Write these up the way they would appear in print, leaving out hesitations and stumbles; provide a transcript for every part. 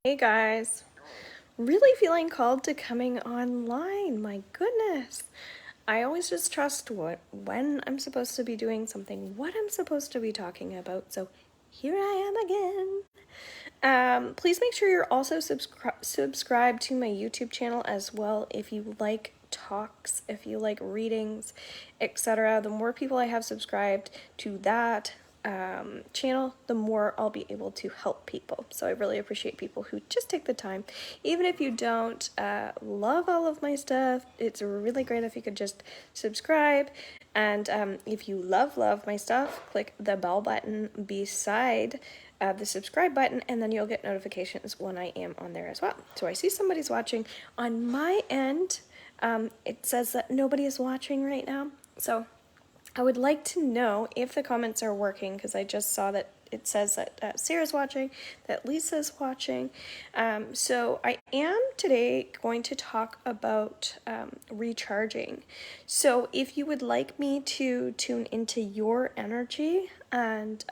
Hey guys, really feeling called to coming online. My goodness. I always just trust when I'm supposed to be doing something, what I'm supposed to be talking about. So here I am again. Please make sure you're also subscribed to my YouTube channel as well if you like talks, if you like readings, etc. The more people I have subscribed to that channel, the more I'll be able to help people. So I really appreciate people who just take the time. Even if you don't love all of my stuff, it's really great if you could just subscribe. And if you love my stuff, click the bell button beside the subscribe button, and then you'll get notifications when I am on there as well. So I see somebody's watching. On my end, it says that nobody is watching right now. So I would like to know if the comments are working, because I just saw that it says that Sarah's watching, that Lisa's watching. So I am today going to talk about recharging. So if you would like me to tune into your energy and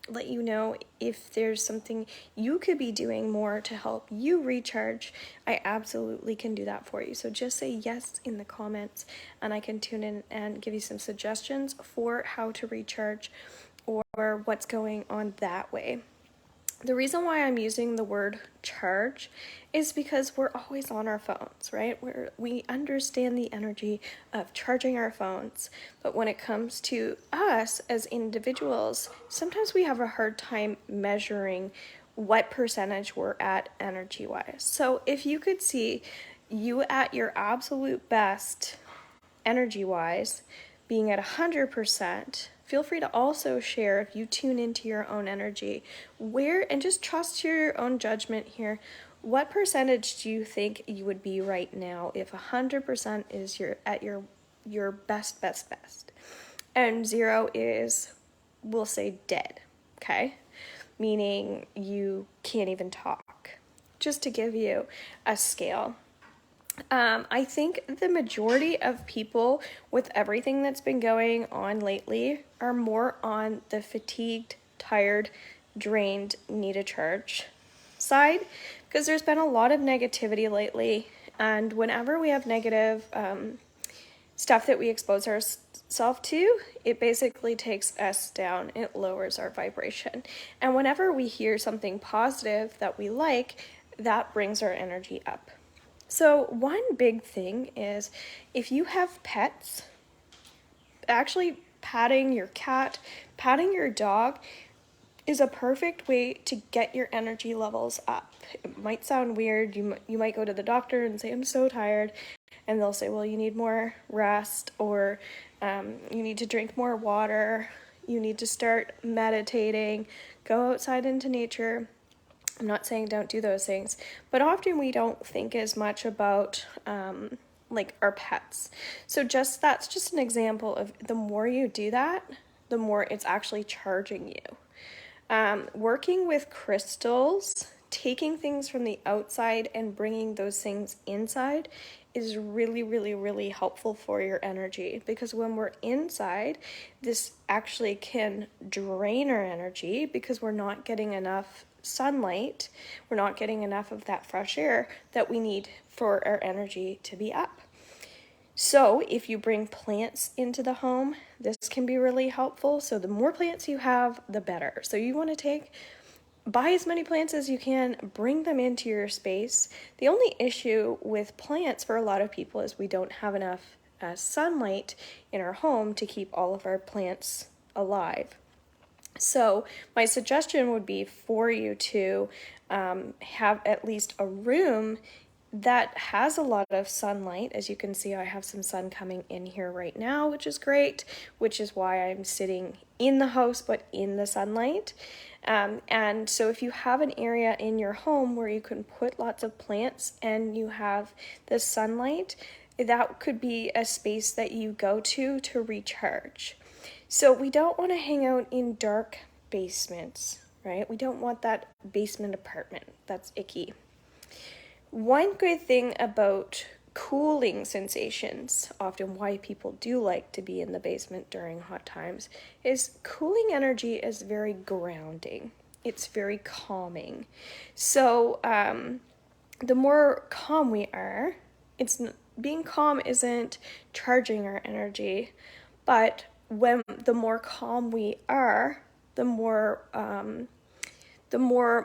let you know if there's something you could be doing more to help you recharge, I absolutely can do that for you. So just say yes in the comments and I can tune in and give you some suggestions for how to recharge or what's going on that way. The reason why I'm using the word charge is because we're always on our phones, right? We understand the energy of charging our phones, but when it comes to us as individuals, sometimes we have a hard time measuring what percentage we're at energy-wise. So if you could see you at your absolute best energy-wise, being at 100%, feel free to also share if you tune into your own energy. And just trust your own judgment here. What percentage do you think you would be right now if 100% is at your best? And 0 is, we'll say, dead, okay? Meaning you can't even talk. Just to give you a scale. I think the majority of people with everything that's been going on lately are more on the fatigued, tired, drained, need a charge side, because there's been a lot of negativity lately, and whenever we have negative stuff that we expose ourselves to, it basically takes us down. It lowers our vibration. And whenever we hear something positive that we like, that brings our energy up. So one big thing is if you have pets, actually patting your cat, patting your dog is a perfect way to get your energy levels up. It might sound weird. You might go to the doctor and say, I'm so tired. And they'll say, well, you need more rest, or you need to drink more water. You need to start meditating, go outside into nature. I'm not saying don't do those things, but often we don't think as much about like our pets. So that's just an example of the more you do that, the more it's actually charging you. Working with crystals, taking things from the outside and bringing those things inside is really helpful for your energy, because when we're inside, this actually can drain our energy because we're not getting enough sunlight, we're not getting enough of that fresh air that we need for our energy to be up. So if you bring plants into the home, this can be really helpful. So the more plants you have, the better. So you want to buy as many plants as you can, bring them into your space. The only issue with plants for a lot of people is we don't have enough sunlight in our home to keep all of our plants alive. So my suggestion would be for you to have at least a room that has a lot of sunlight. As you can see, I have some sun coming in here right now, which is great, which is why I'm sitting in the house but in the sunlight. And so if you have an area in your home where you can put lots of plants and you have the sunlight, that could be a space that you go to recharge. So we don't want to hang out in dark basements, right? We don't want that basement apartment. That's icky. One good thing about cooling sensations, often why people do like to be in the basement during hot times, is cooling energy is very grounding. It's very calming. So the more calm we are, being calm isn't charging our energy, but when the more calm we are, the more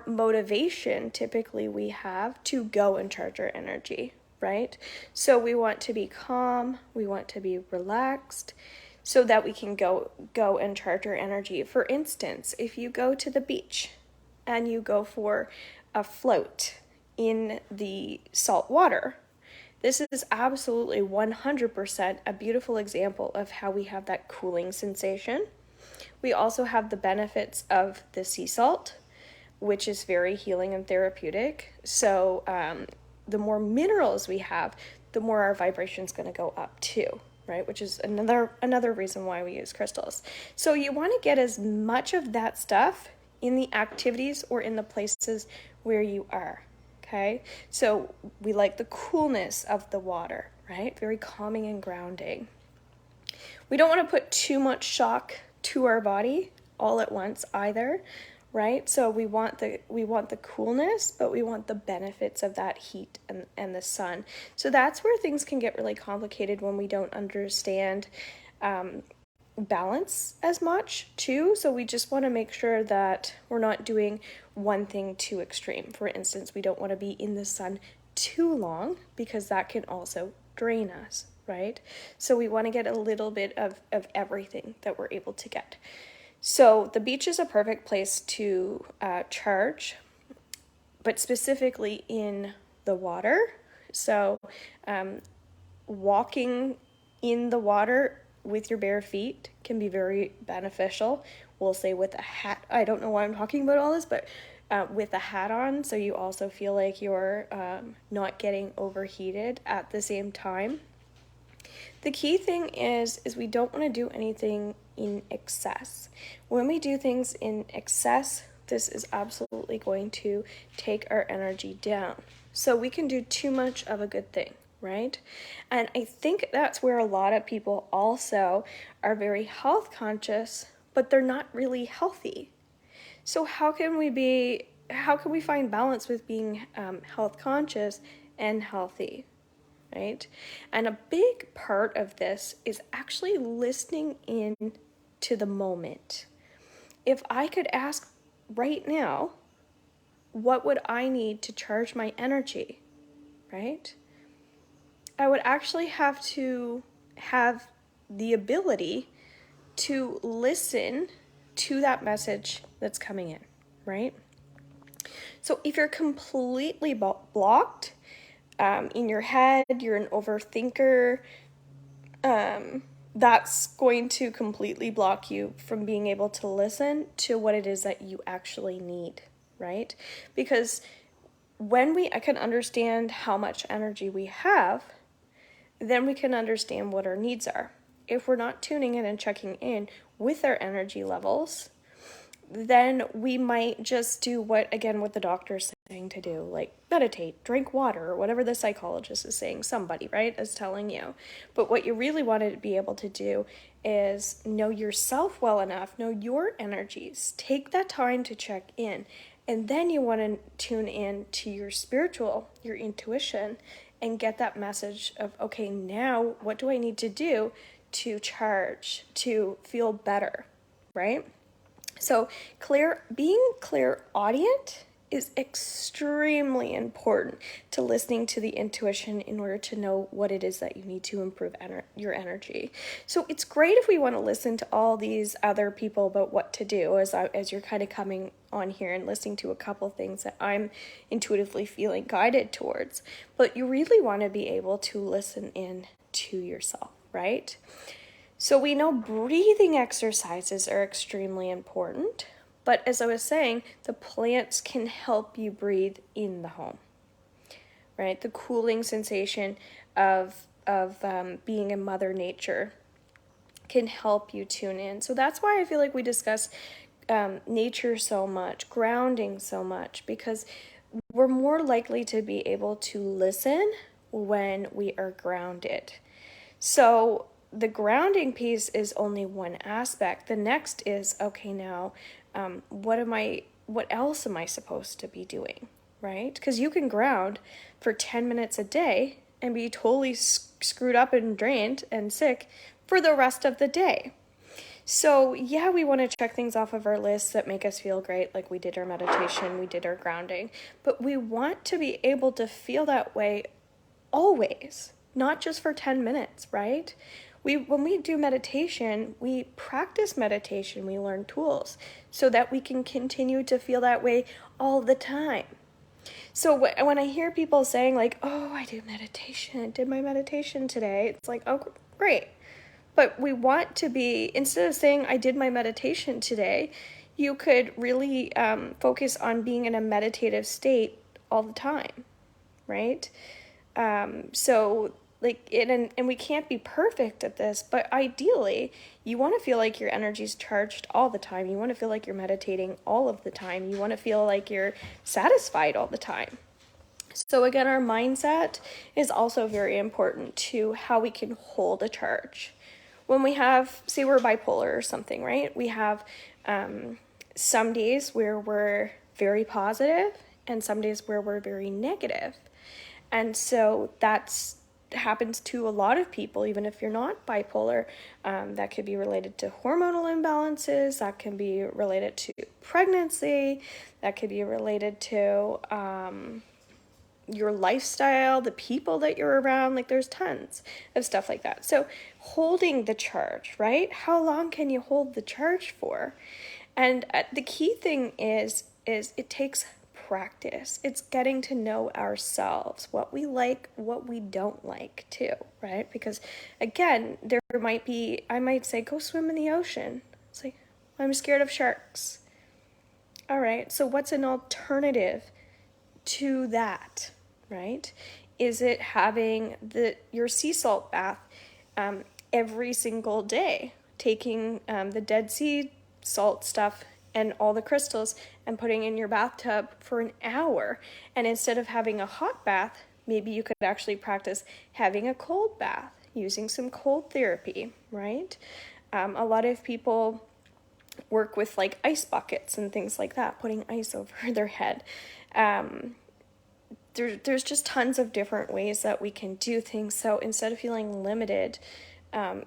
motivation typically we have to go and charge our energy, right? So we want to be calm, we want to be relaxed so that we can go and charge our energy. For instance, if you go to the beach and you go for a float in the salt water, this is absolutely 100% a beautiful example of how we have that cooling sensation. We also have the benefits of the sea salt, which is very healing and therapeutic. So the more minerals we have, the more our vibration is going to go up too, right? Which is another reason why we use crystals. So you want to get as much of that stuff in the activities or in the places where you are, okay? So we like the coolness of the water, right? Very calming and grounding. We don't want to put too much shock to our body all at once either, right? So we want the coolness, but we want the benefits of that heat and the sun. So that's where things can get really complicated when we don't understand balance as much too. So we just want to make sure that we're not doing one thing too extreme. For instance, we don't want to be in the sun too long because that can also drain us, right? So we want to get a little bit of everything that we're able to get. So the beach is a perfect place to charge, but specifically in the water. So walking in the water with your bare feet can be very beneficial. We'll say with a hat. I don't know why I'm talking about all this, but with a hat on, so you also feel like you're not getting overheated at the same time. The key thing is we don't want to do anything in excess. When we do things in excess, this is absolutely going to take our energy down. So we can do too much of a good thing, right? And I think that's where a lot of people also are very health conscious, but they're not really healthy. So how can we find balance with being health conscious and healthy? Right? And a big part of this is actually listening in to the moment. If I could ask right now, what would I need to charge my energy, right? I would actually have to have the ability to listen to that message that's coming in, right? So if you're completely blocked, in your head, you're an overthinker, that's going to completely block you from being able to listen to what it is that you actually need, right? Because when I can understand how much energy we have, then we can understand what our needs are. If we're not tuning in and checking in with our energy levels, then we might just do what the doctor's saying to do, like meditate, drink water, or whatever the psychologist is saying, somebody, right, is telling you. But what you really want to be able to do is know yourself well enough, know your energies, take that time to check in, and then you want to tune in to your spiritual, your intuition, and get that message of, okay, now what do I need to do to charge, to feel better, right? So being clairaudient is extremely important to listening to the intuition in order to know what it is that you need to improve your energy. So it's great if we want to listen to all these other people about what to do, as you're kind of coming on here and listening to a couple things that I'm intuitively feeling guided towards. But you really want to be able to listen in to yourself, right? So we know breathing exercises are extremely important, but as I was saying, the plants can help you breathe in the home, right? The cooling sensation of being in Mother Nature can help you tune in. So that's why I feel like we discuss nature so much, grounding so much, because we're more likely to be able to listen when we are grounded. So the grounding piece is only one aspect. The next is, okay, now, what am I what else am I supposed to be doing, right? Because you can ground for 10 minutes a day and be totally screwed up and drained and sick for the rest of the day. So yeah, we want to check things off of our list that make us feel great, like we did our meditation, we did our grounding, but we want to be able to feel that way always, not just for 10 minutes, right? When we do meditation, we practice meditation, we learn tools so that we can continue to feel that way all the time. So when I hear people saying like, oh, I did my meditation today, it's like, oh, great. But we want to be, instead of saying I did my meditation today, you could really focus on being in a meditative state all the time, right? So like and we can't be perfect at this, but ideally you want to feel like your energy's charged all the time. You want to feel like you're meditating all of the time. You want to feel like you're satisfied all the time. So again, our mindset is also very important to how we can hold a charge. When we have, say we're bipolar or something, right? We have some days where we're very positive and some days where we're very negative. And so that's happens to a lot of people, even if you're not bipolar. That could be related to hormonal imbalances, that can be related to pregnancy, that could be related to your lifestyle, the people that you're around. Like there's tons of stuff like that. So holding the charge, right? How long can you hold the charge for? And the key thing is it takes practice. It's getting to know ourselves, what we like, what we don't like too, right? Because again, I might say, go swim in the ocean. It's like, I'm scared of sharks. All right, so what's an alternative to that, right? Is it having your sea salt bath every single day, taking the Dead Sea salt stuff and all the crystals and putting in your bathtub for an hour? And instead of having a hot bath, maybe you could actually practice having a cold bath, using some cold therapy, right? A lot of people work with like ice buckets and things like that, putting ice over their head. There's just tons of different ways that we can do things. So instead of feeling limited,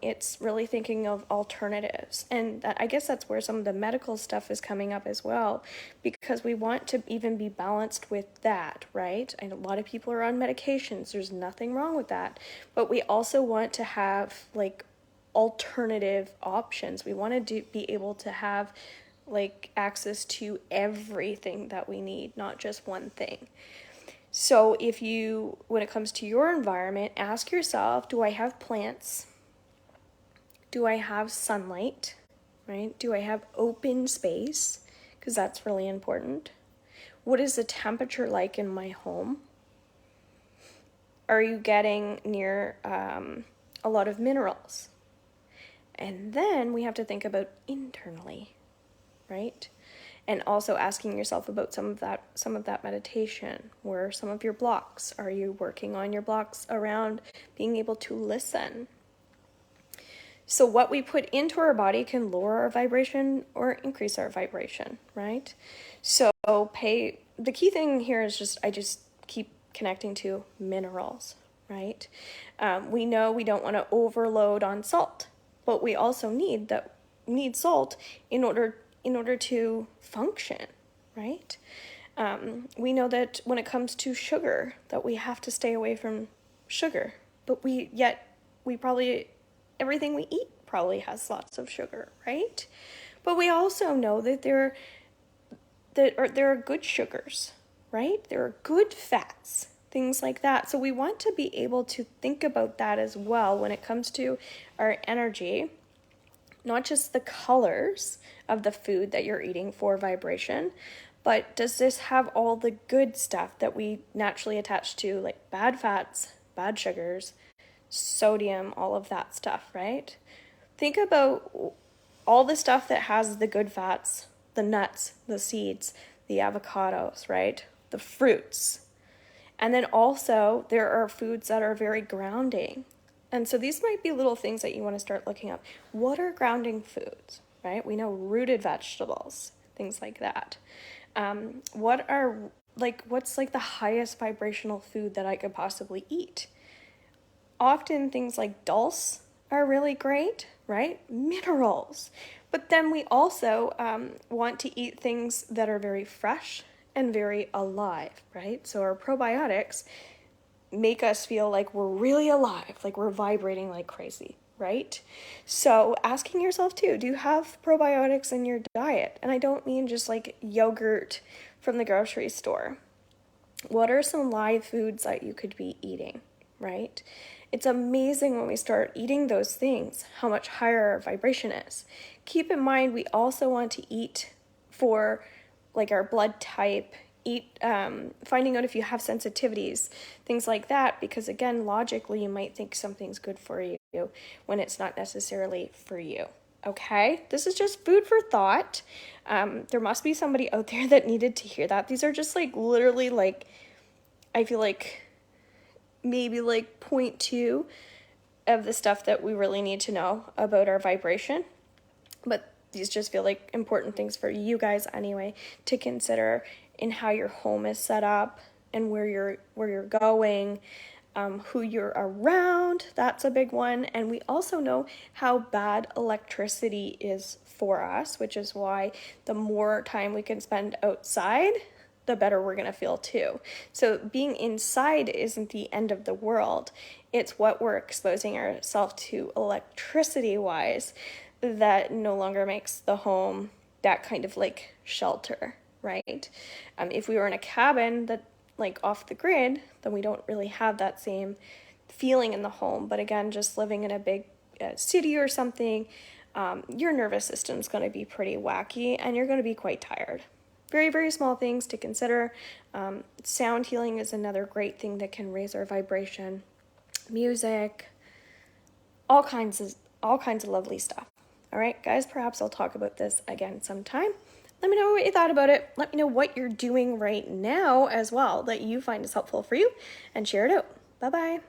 it's really thinking of alternatives. And I guess that's where some of the medical stuff is coming up as well, because we want to even be balanced with that, right? And a lot of people are on medications. There's nothing wrong with that. But we also want to have like alternative options. We want to be able to have like access to everything that we need, not just one thing. So when it comes to your environment, ask yourself, do I have plants? Do I have sunlight, right? Do I have open space? Because that's really important. What is the temperature like in my home? Are you getting near a lot of minerals? And then we have to think about internally, right? And also asking yourself about some of that meditation. Where are some of your blocks? Are you working on your blocks around being able to listen? So what we put into our body can lower our vibration or increase our vibration, right? So the key thing here is I just keep connecting to minerals, right? We know we don't want to overload on salt, but we also need salt in order to function, right? We know that when it comes to sugar, that we have to stay away from sugar, but everything we eat probably has lots of sugar, right? But we also know that there are good sugars, right? There are good fats, things like that. So we want to be able to think about that as well when it comes to our energy, not just the colors of the food that you're eating for vibration, but does this have all the good stuff that we naturally attach to, like bad fats, bad sugars, sodium, all of that stuff, right? Think about all the stuff that has the good fats, the nuts, the seeds, the avocados, right? The fruits. And then also there are foods that are very grounding. And so these might be little things that you want to start looking up. What are grounding foods, right? We know rooted vegetables, things like that. What's like the highest vibrational food that I could possibly eat? Often things like dulse are really great, right? Minerals. But then we also want to eat things that are very fresh and very alive, right? So our probiotics make us feel like we're really alive, like we're vibrating like crazy, right? So asking yourself too, do you have probiotics in your diet? And I don't mean just like yogurt from the grocery store. What are some live foods that you could be eating, right? It's amazing when we start eating those things, how much higher our vibration is. Keep in mind, we also want to eat for like our blood type, finding out if you have sensitivities, things like that, because again, logically, you might think something's good for you when it's not necessarily for you. Okay, this is just food for thought. There must be somebody out there that needed to hear that. These are just like literally like, I feel like maybe like 0.2 of the stuff that we really need to know about our vibration. But these just feel like important things for you guys anyway to consider in how your home is set up and where you're going. Who you're around, that's a big one. And we also know how bad electricity is for us, which is why the more time we can spend outside, the better we're going to feel too. So being inside isn't the end of the world. It's what we're exposing ourselves to electricity wise that no longer makes the home that kind of like shelter, right? If we were in a cabin that like off the grid, then we don't really have that same feeling in the home. But again, just living in a big city or something, your nervous system's going to be pretty wacky and you're going to be quite tired. Very, very small things to consider. Sound healing is another great thing that can raise our vibration. Music, all kinds of lovely stuff. All right, guys, perhaps I'll talk about this again sometime. Let me know what you thought about it. Let me know what you're doing right now as well that you find is helpful for you and share it out. Bye-bye.